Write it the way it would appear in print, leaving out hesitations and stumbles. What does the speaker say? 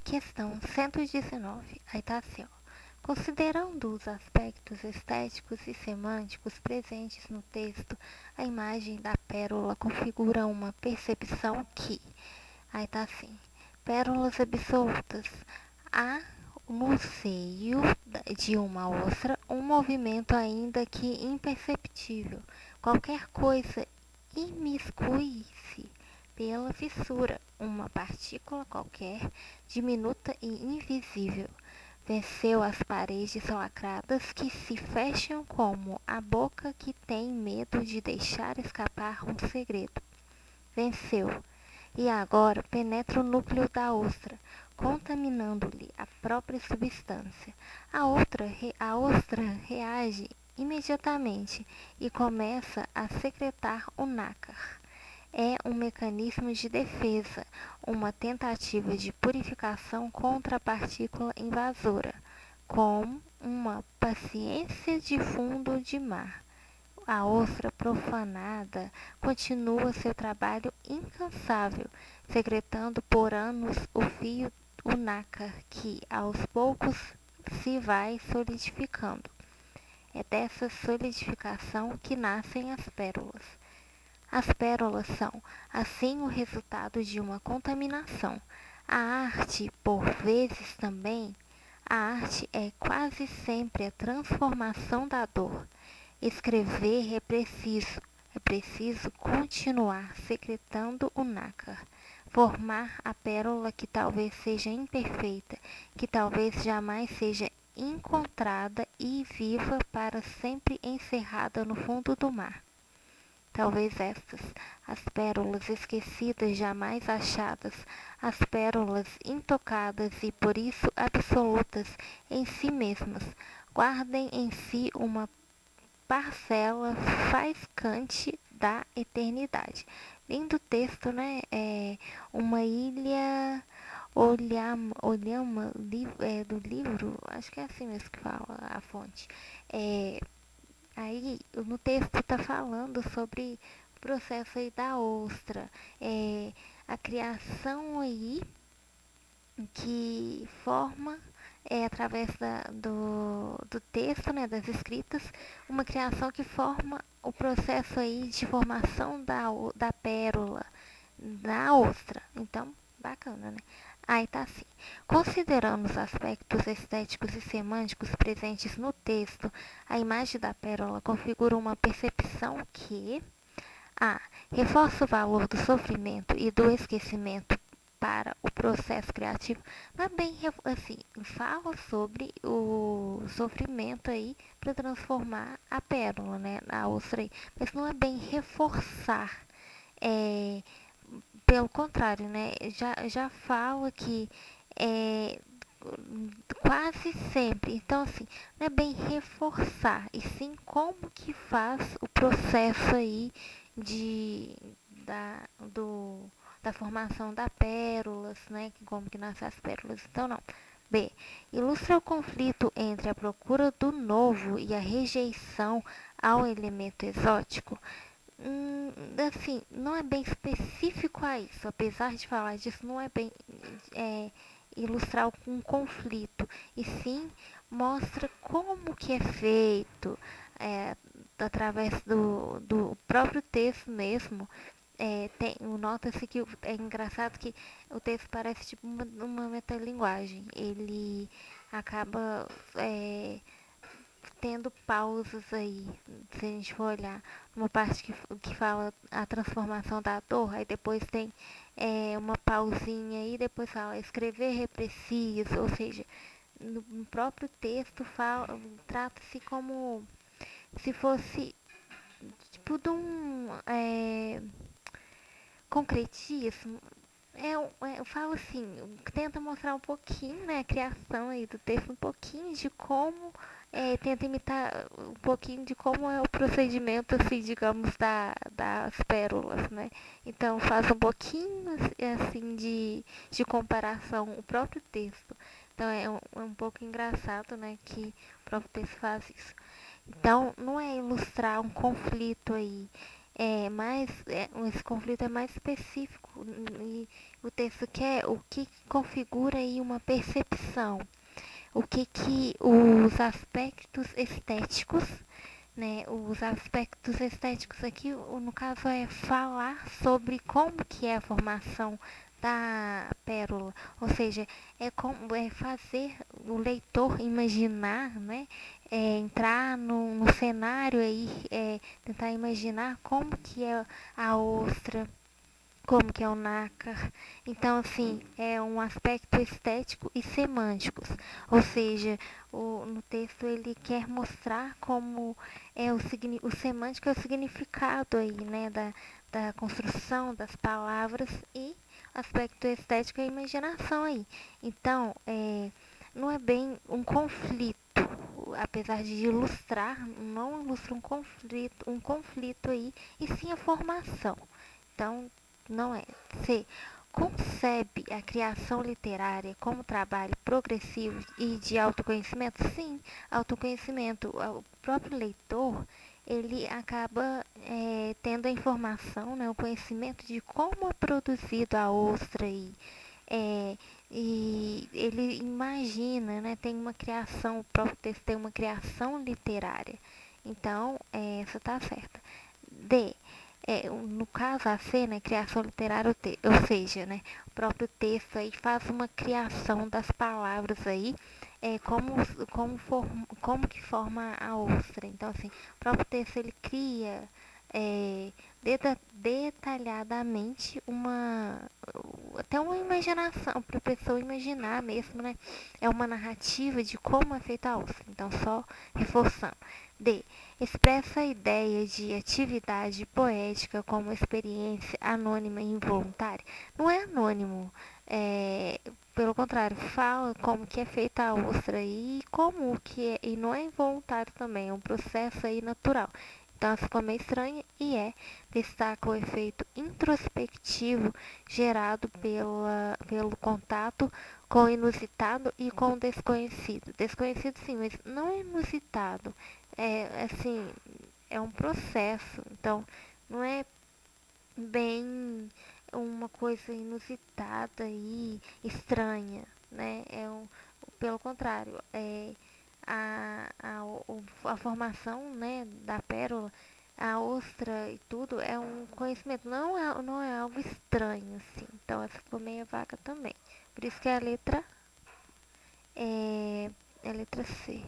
Questão 119. Aí tá assim, ó. Considerando os aspectos estéticos e semânticos presentes no texto, a imagem da pérola configura uma percepção que... Aí tá assim. Pérolas absolutas. Há no seio de uma ostra um movimento ainda que imperceptível. Qualquer coisa imiscui-se pela fissura, uma partícula qualquer, diminuta e invisível. Venceu as paredes lacradas que se fecham como a boca que tem medo de deixar escapar um segredo. Venceu. E agora penetra o núcleo da ostra, contaminando-lhe a própria substância. A ostra reage imediatamente e começa a secretar o nácar. É um mecanismo de defesa, uma tentativa de purificação contra a partícula invasora, com uma paciência de fundo de mar. A ostra profanada continua seu trabalho incansável, secretando por anos o nácar que, aos poucos, se vai solidificando. É dessa solidificação que nascem as pérolas. As pérolas são, assim, o resultado de uma contaminação. A arte, por vezes também, a arte é quase sempre a transformação da dor. Escrever é preciso continuar secretando o nácar, formar a pérola que talvez seja imperfeita, que talvez jamais seja encontrada e viva para sempre encerrada no fundo do mar. Talvez estas, as pérolas esquecidas jamais achadas, as pérolas intocadas e por isso absolutas em si mesmas, guardem em si uma parcela faiscante da eternidade. Lindo texto, né? Uma ilha Olhama do livro, acho que é assim mesmo que fala a fonte. Aí no texto está falando sobre o processo aí da ostra, a criação aí que forma através do texto, né, das escritas, uma criação que forma o processo aí de formação da pérola, da ostra. Então, bacana, né? Aí tá assim. Considerando os aspectos estéticos e semânticos presentes no texto, a imagem da pérola configura uma percepção que a. Reforça o valor do sofrimento e do esquecimento para o processo criativo. Não é bem assim, fala sobre o sofrimento aí para transformar a pérola, né, a ostra aí, mas não é bem reforçar. É, pelo contrário, né, já fala que é, quase sempre. Então, assim, não é bem reforçar, e sim como que faz o processo aí de, da, do, da formação das pérolas, né? Como que nascem as pérolas. Então, não. B. Ilustra o conflito entre a procura do novo e a rejeição ao elemento exótico. Assim, não é bem específico a isso. Apesar de falar disso, não é bem ilustrar um conflito, e sim mostra como que é feito, através do próprio texto mesmo. Nota-se que é engraçado que o texto parece tipo uma metalinguagem. Ele acaba tendo pausas aí, se a gente for olhar, uma parte que fala a transformação da dor, aí depois tem uma pausinha aí, depois fala escrever repreciso, ou seja, no próprio texto trata-se como se fosse tipo de um concretismo. Eu falo assim, tenta mostrar um pouquinho, né, a criação aí do texto, um pouquinho de como, tenta imitar um pouquinho de como é o procedimento, assim, digamos, das pérolas, né. Então faz um pouquinho, assim, de comparação, o próprio texto. Então é um pouco engraçado, né, que o próprio texto faz isso. Então não é ilustrar um conflito aí, esse conflito é mais específico E o texto quer o que configura aí uma percepção, o que os aspectos estéticos, né? Os aspectos estéticos aqui, no caso, é falar sobre como que é a formação da pérola, ou seja, é fazer o leitor imaginar, né? Entrar no cenário aí, tentar imaginar como que é a ostra, como que é o nácar. Então, assim, é um aspecto estético e semântico. Ou seja, no texto ele quer mostrar como é o semântico é o significado aí, né, da construção das palavras e aspecto estético é a imaginação aí. Então, não é bem um conflito, apesar de ilustrar, não ilustra um conflito aí, e sim a formação. Então, não é. C. Concebe a criação literária como trabalho progressivo e de autoconhecimento? Sim, autoconhecimento. O próprio leitor, ele acaba tendo a informação, né, o conhecimento de como é produzido a ostra é, e ele imagina, né, tem uma criação, o próprio texto tem uma criação literária. Então, essa está certa. D. No caso a C, né, criação literária, ou seja, né, o próprio texto aí faz uma criação das palavras aí, como que forma a ostra. Então, assim, o próprio texto ele cria é, detalhadamente até uma imaginação, para a pessoa imaginar mesmo, né? É uma narrativa de como é feita a ostra. Então, só reforçando. D. Expressa a ideia de atividade poética como experiência anônima e involuntária. Não é anônimo, pelo contrário, fala como que é feita a ostra e como que é, e não é involuntário também, é um processo aí natural. Então ficou meio estranha e destaca o efeito introspectivo gerado pelo contato com o inusitado e com o desconhecido. Desconhecido sim, mas não é inusitado. Assim, é um processo. Então, não é bem uma coisa inusitada e estranha, né? Pelo contrário, a formação, né, da pérola, a ostra e tudo é um conhecimento, não é algo estranho, assim. Então, essa ficou meio vaga também. Por isso que a letra é a letra C.